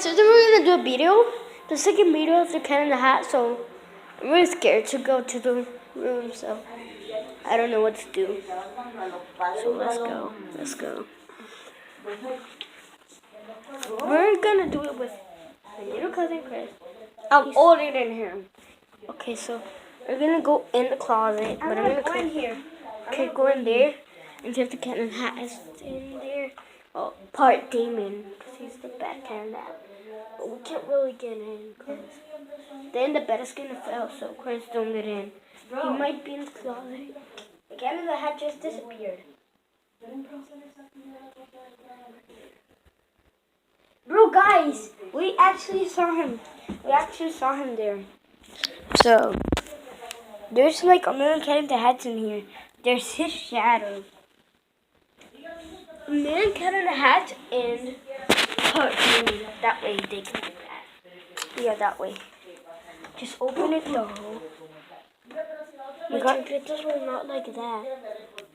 today we're gonna do a video, the second video of the Cat in the Hat. So I'm really scared to go to the room, so I don't know what to do. So let's go. Let's go. We're gonna do it with my little cousin Chris. I'm older than him. Okay, so we're gonna go in the closet, but I'm gonna go in here. Okay, go in there and see if the Cat in the Hat is in there. Oh, part demon, because he's the bad Cat in the Hat. But we can't really get in, because then the bed is gonna fail, so Chris don't get in. He might be in the closet. The Cat in the Hat just disappeared. Bro, guys, we actually saw him. We actually saw him there. So, there's like a million Cat in the Hats in here. There's his shadow. A million Cat in the Hat and that way they can do that. Yeah, that way. Just open it low. My chocolates were not like that.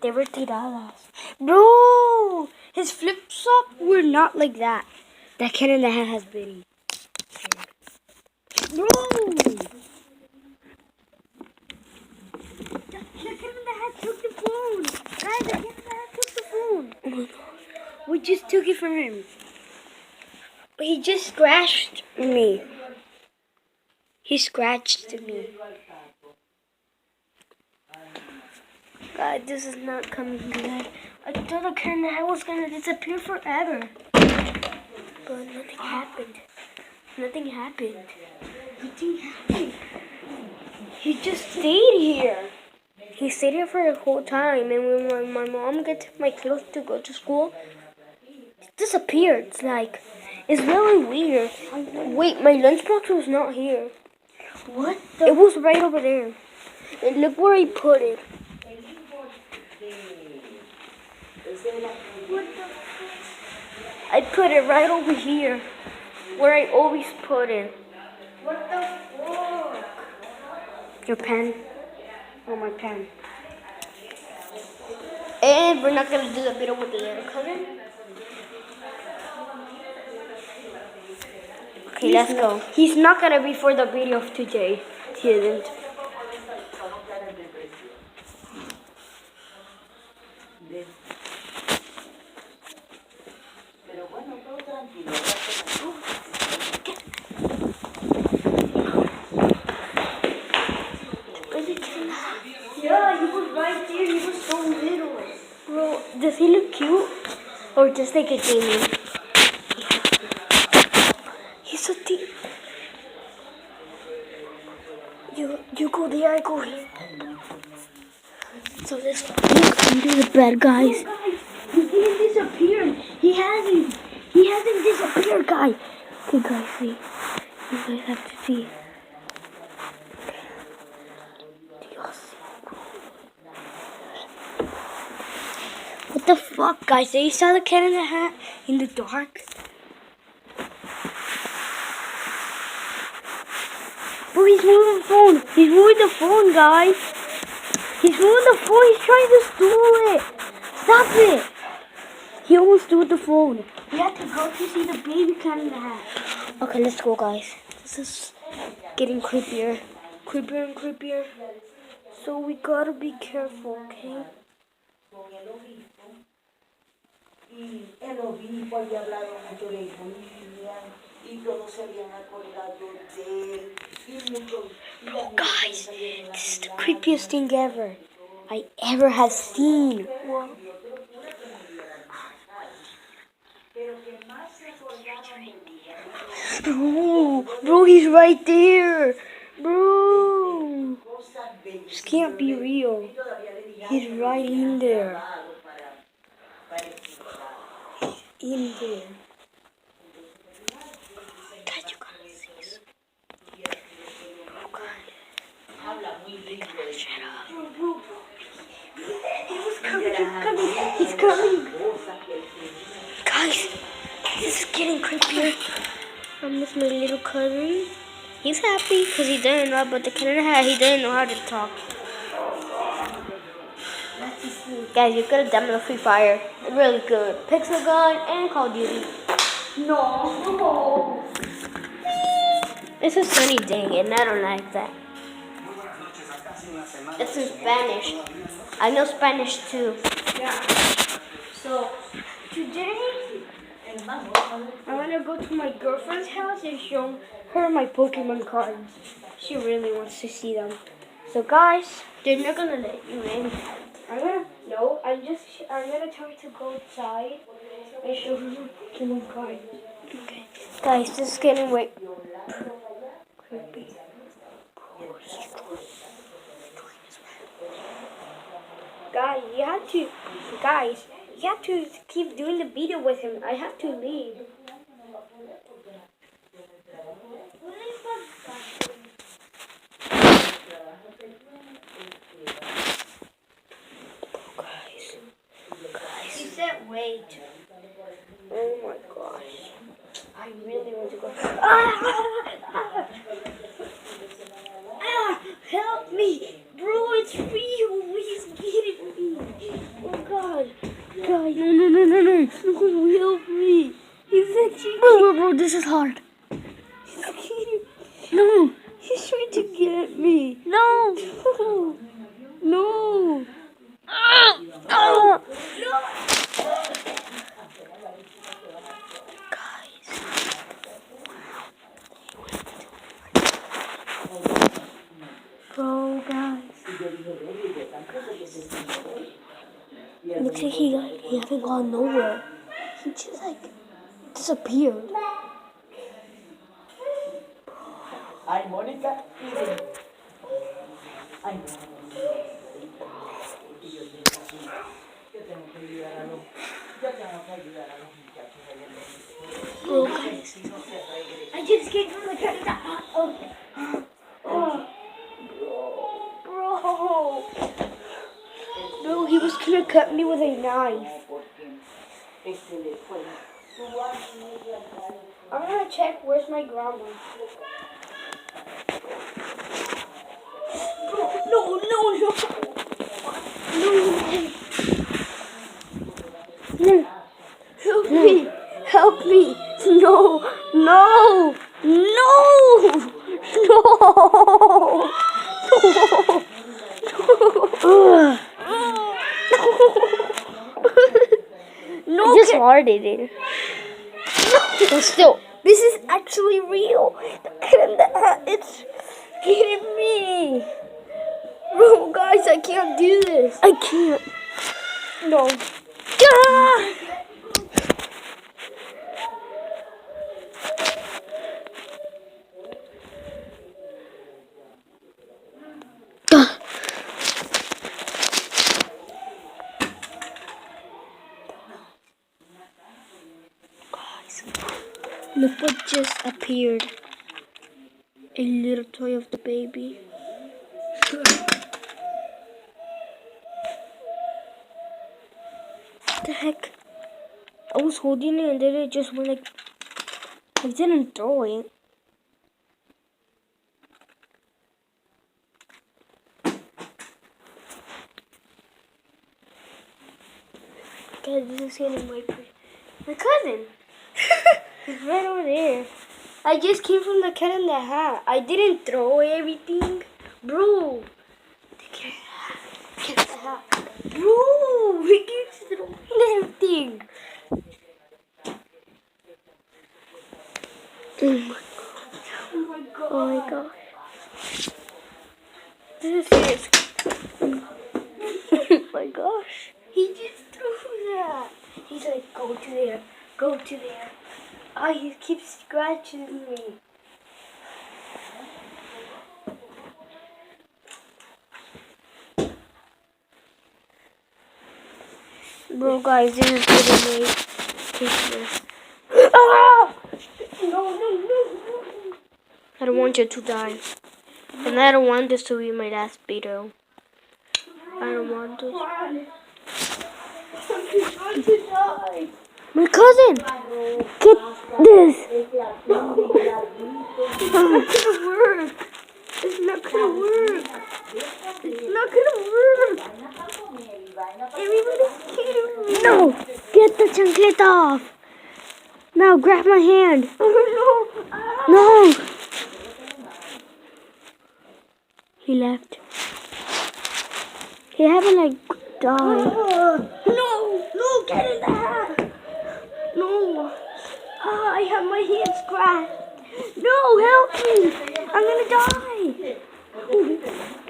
They were $3. Bro, his flip-flop were not like that. That Cat in the Hat has been. Bro! The Cat in the Hat took the phone. Guys, the Cat in the Hat took the phone. Oh my God. We just took it from him. He just scratched me. He scratched me. God, this is not coming good. I thought the Cat in the Hat was gonna disappear forever. But nothing happened. Nothing happened. Nothing happened. He just stayed here. He stayed here for the whole time. And when my mom gets my clothes to go to school, it disappeared. It's really weird. Wait, my lunchbox was not here. What? It was right over there. And look where I put it. I put it right over here, where I always put it. What the fuck? Your pen. Oh, my pen. And we're not gonna do the video with the little cousin. Okay, let's go. He's not gonna be for the video of today. He isn't. Yeah, he was right there. He was so little. Bro, does he look cute? Or just like a demon? He's so deep. You go there, I go here. So let's look under the bed, guys. He didn't disappear. He hasn't disappeared, guys. Okay, guys, see. You guys have to see. What the fuck, guys? Did you saw the Cat in the Hat in the dark? Bro, he's moving the phone. He's moving the phone, guys. He's moving the phone. He's trying to steal it. Stop it. He almost stole the phone. We have to go to see the baby Cat in the Hat. Okay, let's go, guys. This is getting creepier. Creepier and creepier. So we gotta be careful, okay? Y el obispo había hablado mucho de Bolivia y todos se habían acordado de él y muchos. Bro, guys, this is the creepiest thing ever I ever have seen. Whoa. Bro, he's right there. Bro, this can't be real. He's right in there. In there. Guys, you gotta see this. Oh, God. Shut up. He's coming. Guys, this is getting creepier. I'm with my little cousin. He's happy because he didn't know about the Cat in the Hat. He didn't know how to talk. Guys, you could have downloaded Free Fire. It's really good. Pixel Gun and Call of Duty. No. It's a sunny day, and I don't like that. It's in Spanish. I know Spanish too. Yeah. So today I'm gonna go to my girlfriend's house and show her my Pokemon cards. She really wants to see them. So guys, they're not gonna let you in. I'm gonna tell her to go outside and show her my Pokemon cards. Okay. Guys, this is getting way creepy. Guys, you have to keep doing the video with him. I have to leave. He said wait. Oh my gosh. I really want to go. Help me! Bro, it's real! He's getting me! Oh god! Guys, No. help me! He's actually Bro, this is hard. he's getting No. He's trying to get me! No. No! No. Bro, guys. Looks like he hasn't gone nowhere. He just like disappeared. Ay, Mónica, miren. Ay, no. Bro, guys. I just came from the car. Bro! Bro, he was gonna cut me with a knife. I'm gonna check where's my grandma. No. Help me. No. I just farted it. But still, This is actually real. It's getting me. Bro, guys, I can't do this. I can't. No. Ah! Look what just appeared. A little toy of the baby. What the heck? I was holding it and then it just went like... I didn't throw it. Guys, this is getting way pretty. My cousin! He's right over there. I just came from the Cat in the Hat. I didn't throw away everything. Bro. Get the hat. Bro, we keep throwing everything. Oh my god. Oh my god. This is serious. Oh my gosh. He just threw that. He's like, go to there. Go to there. Oh, he keeps scratching me. Bro, guys, this is getting way ridiculous. Ah! No. I don't want you to die. And I don't want this to be my last video. I don't want this. I'm going to die. My cousin! Get this! It's not gonna work. It's not gonna work. It's not gonna work. Everybody's kidding me. No! Get the chancleta off! Now No, grab my hand. No. No. He left. He haven't like died. No, get in the hat. No. I have my hand scratched. No, help me. I'm gonna die.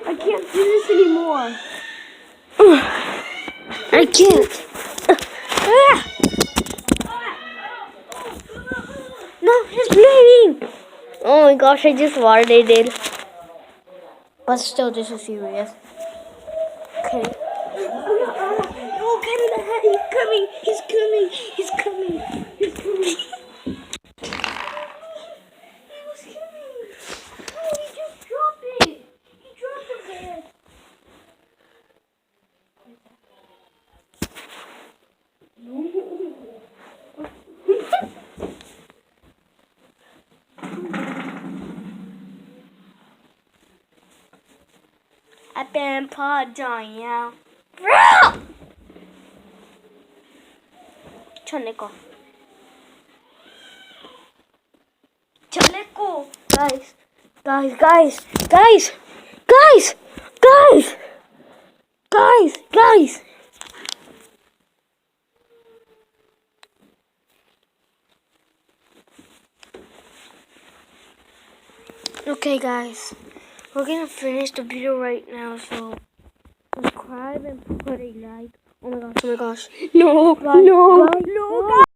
I can't do this anymore. I can't. No, he's bleeding. Oh my gosh, I just watered it. But still, this is serious. Okay. No, get in the hat. He's coming. He was coming. Oh, he just dropped it. He dropped the bed. I've been pawing out. Chaleco. Guys. Okay, guys. We're gonna finish the video right now, so subscribe and put a like. Oh my gosh. No, Guys, no, guys, no, guys. guys.